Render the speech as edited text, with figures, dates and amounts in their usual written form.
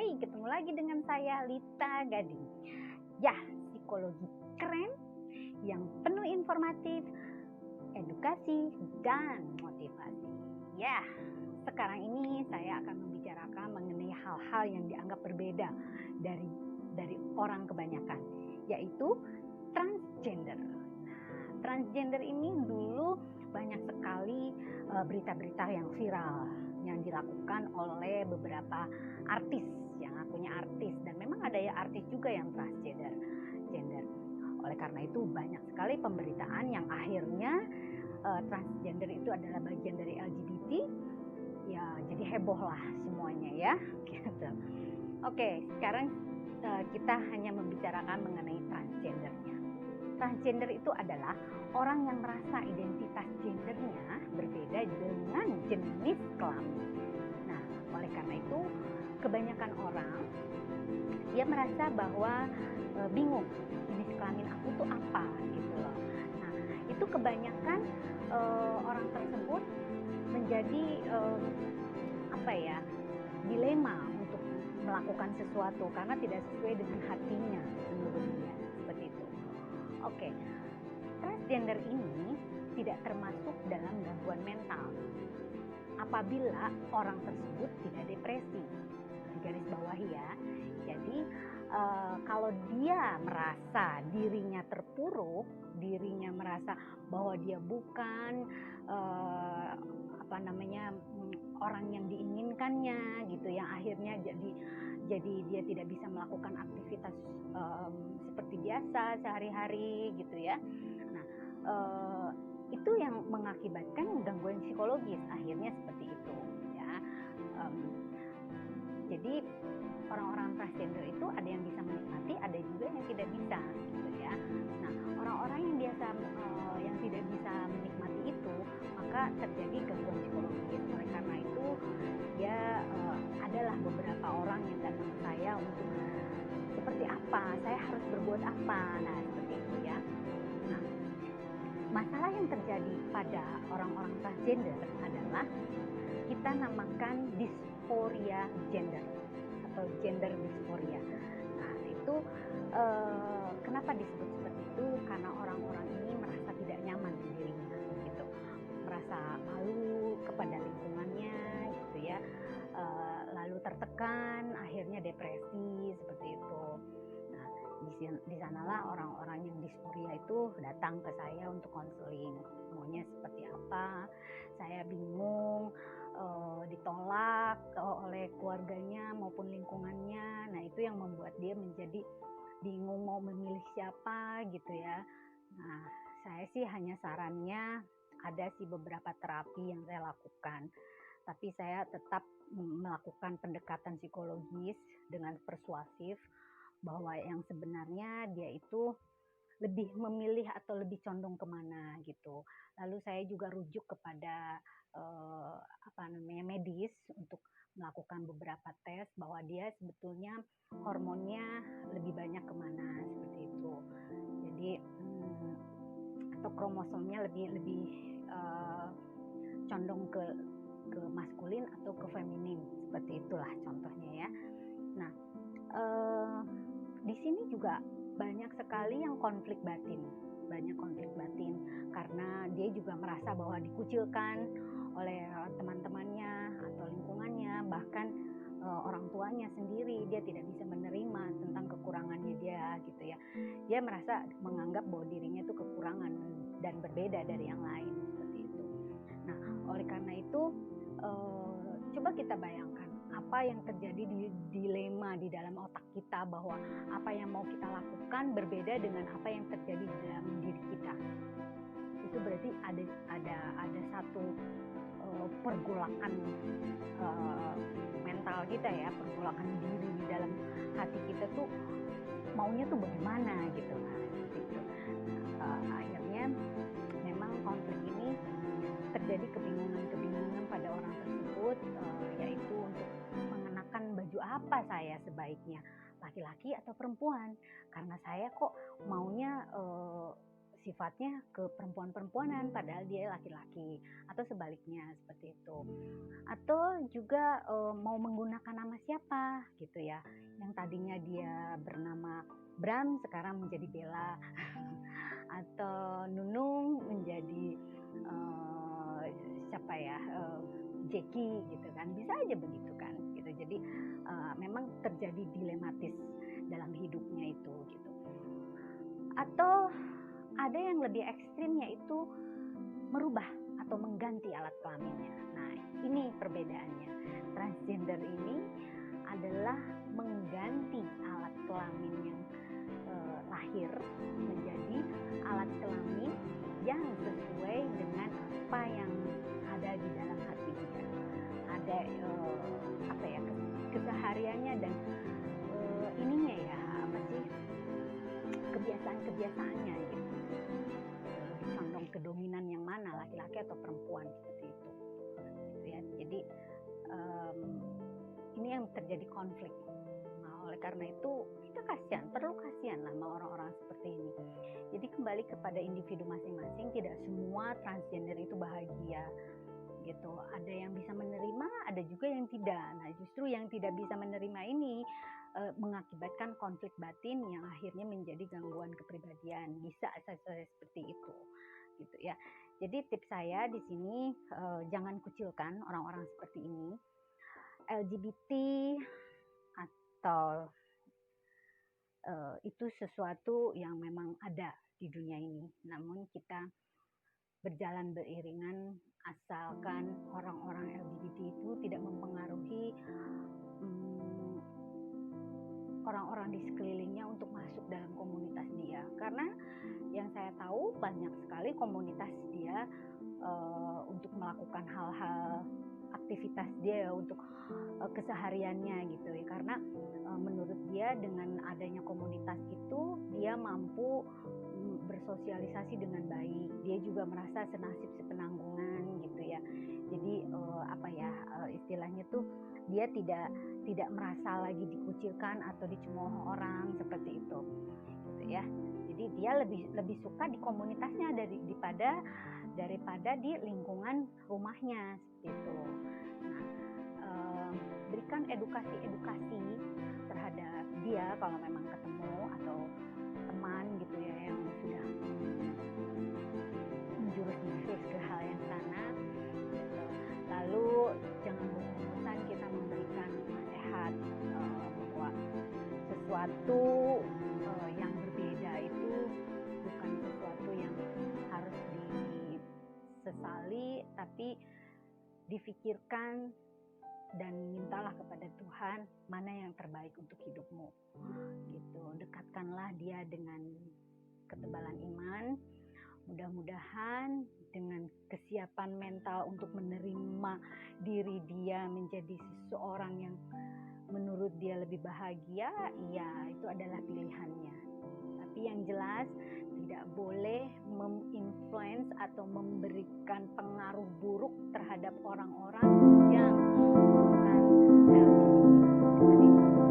Hai, ketemu lagi dengan saya Lita Gading. Ya, psikologi keren yang penuh informatif, edukasi, dan motivasi. Ya, sekarang ini saya akan membicarakan mengenai hal-hal yang dianggap berbeda dari orang kebanyakan, yaitu transgender. Nah, transgender ini dulu banyak sekali berita-berita yang viral yang dilakukan oleh beberapa artis yang akunya artis, dan memang ada ya artis juga yang transgender. Oleh karena itu banyak sekali pemberitaan yang akhirnya transgender itu adalah bagian dari LGBT. Ya, jadi heboh lah semuanya ya. Gitu. Oke, sekarang kita hanya membicarakan mengenai transgendernya. Transgender itu adalah orang yang merasa identitas gendernya berbeda dengan jenis kelamin. Nah, oleh karena itu kebanyakan orang dia merasa bahwa bingung jenis kelamin aku tuh apa gitu loh. Nah, itu kebanyakan orang tersebut menjadi dilema untuk melakukan sesuatu karena tidak sesuai dengan hatinya menurut dia, seperti itu. Oke, transgender ini tidak termasuk dalam gangguan mental apabila orang tersebut tidak depresi. Garis bawahi ya. Jadi kalau dia merasa dirinya terpuruk, dirinya merasa bahwa dia bukan orang yang diinginkannya gitu, yang akhirnya jadi dia tidak bisa melakukan aktivitas seperti biasa sehari-hari gitu ya. Nah, itu yang mengakibatkan gangguan psikologis akhirnya seperti itu ya. Jadi orang-orang transgender itu ada yang bisa menikmati, ada juga yang tidak bisa gitu ya. Nah, orang-orang yang tidak bisa menikmati itu, maka terjadi gangguan psikologis. Oleh karena itu ya adalah beberapa orang yang datang ke saya untuk seperti apa, saya harus berbuat apa. Nah, seperti itu ya. Nah, masalah yang terjadi pada orang-orang transgender adalah kita namakan dysphoria gender atau gender dysphoria. Nah, itu kenapa disebut seperti itu? Karena orang-orang ini merasa tidak nyaman di dirinya gitu, merasa malu kepada lingkungannya gitu ya, lalu tertekan, akhirnya depresi seperti itu. Nah, di sanalah orang-orang yang dysphoria itu datang ke saya untuk konseling, maunya seperti apa, saya bingung, ditolak oleh keluarganya maupun lingkungannya. Nah, itu yang membuat dia menjadi bingung mau memilih siapa gitu ya. Nah, saya sih hanya sarannya ada sih beberapa terapi yang saya lakukan, tapi saya tetap melakukan pendekatan psikologis dengan persuasif bahwa yang sebenarnya dia itu lebih memilih atau lebih condong kemana gitu. Lalu saya juga rujuk kepada medis untuk melakukan beberapa tes bahwa dia sebetulnya hormonnya lebih banyak kemana seperti itu. Jadi atau kromosomnya lebih condong ke maskulin atau ke feminin, seperti itulah contohnya ya. Nah, di sini juga banyak sekali yang konflik batin karena dia juga merasa bahwa dikucilkan oleh teman-temannya atau lingkungannya, bahkan orang tuanya sendiri. Dia tidak bisa menerima tentang kekurangannya dia gitu ya. Dia merasa menganggap bahwa dirinya itu kekurangan dan berbeda dari yang lain seperti itu. Nah, oleh karena itu coba kita bayangkan apa yang terjadi di dilema di dalam otak kita, bahwa apa yang mau kita lakukan berbeda dengan apa yang terjadi di dalam diri kita. Itu berarti ada satu pergolakan mental kita ya, pergolakan diri di dalam hati kita tuh maunya tuh bagaimana gitu. Akhirnya memang konflik ini terjadi kebingungan pada orang tersebut, yaitu untuk mengenakan baju apa saya sebaiknya, laki-laki atau perempuan, karena saya kok maunya sifatnya ke perempuan-perempuanan padahal dia laki-laki, atau sebaliknya seperti itu. Atau juga mau menggunakan nama siapa gitu ya, yang tadinya dia bernama Bram sekarang menjadi Bella atau Nunung menjadi siapa ya, Jackie gitu kan, bisa aja begitu kan gitu. Jadi memang terjadi dilematis dalam hidupnya itu gitu. Atau ada yang lebih ekstrim, yaitu merubah atau mengganti alat kelaminnya. Nah, ini perbedaannya. Transgender ini adalah mengganti alat kelamin yang lahir menjadi alat kelamin yang sesuai dengan apa yang ada di dalam hati dia. Ada apa ya, kesehariannya dan ininya ya, apa sih, kebiasaan-kebiasaannya gitu. Condong ke dominan yang mana, laki-laki atau perempuan, seperti itu gitu ya. Jadi ini yang terjadi konflik. Nah, oleh karena itu kita perlu kasihan lah sama orang-orang seperti ini. Jadi kembali kepada individu masing-masing, tidak semua transgender itu bahagia gitu. Ada yang bisa menerima, ada juga yang tidak. Nah, justru yang tidak bisa menerima ini mengakibatkan konflik batin yang akhirnya menjadi gangguan kepribadian. Bisa seperti itu gitu ya. Jadi tips saya di sini, jangan kucilkan orang-orang seperti ini. LGBT atau itu sesuatu yang memang ada di dunia ini. Namun kita berjalan beriringan asalkan orang-orang LGBT itu tidak mempengaruhi orang-orang di sekelilingnya untuk masuk dalam komunitas dia. Karena yang saya tahu banyak sekali komunitas dia untuk melakukan hal-hal aktivitas dia untuk kesehariannya gitu ya. Karena menurut dia dengan adanya komunitas itu dia mampu bersosialisasi dengan baik. Dia juga merasa senasib sepenanggungan gitu ya. Jadi apa ya, istilahnya tuh dia tidak merasa lagi dikucilkan atau dicemooh orang seperti itu gitu ya. Jadi dia lebih suka di komunitasnya daripada di lingkungan rumahnya gitu. Nah, berikan edukasi terhadap dia kalau memang ketemu atau teman gitu ya yang sudah menjurus ke hal yang sana gitu. Lalu jangan bosan kita memberikan nasihat bahwa sesuatu yang berbeda itu bukan sesuatu yang harus disesali, tapi difikirkan dan mintalah kepada Tuhan mana yang terbaik untuk hidupmu gitu. Dekatkanlah dia dengan ketebalan iman. Mudah-mudahan dengan kesiapan mental untuk menerima diri dia menjadi seseorang yang menurut dia lebih bahagia, ya itu adalah pilihannya. Tapi yang jelas tidak boleh menginfluence atau memberikan pengaruh buruk terhadap orang-orang yang bukan LGBT.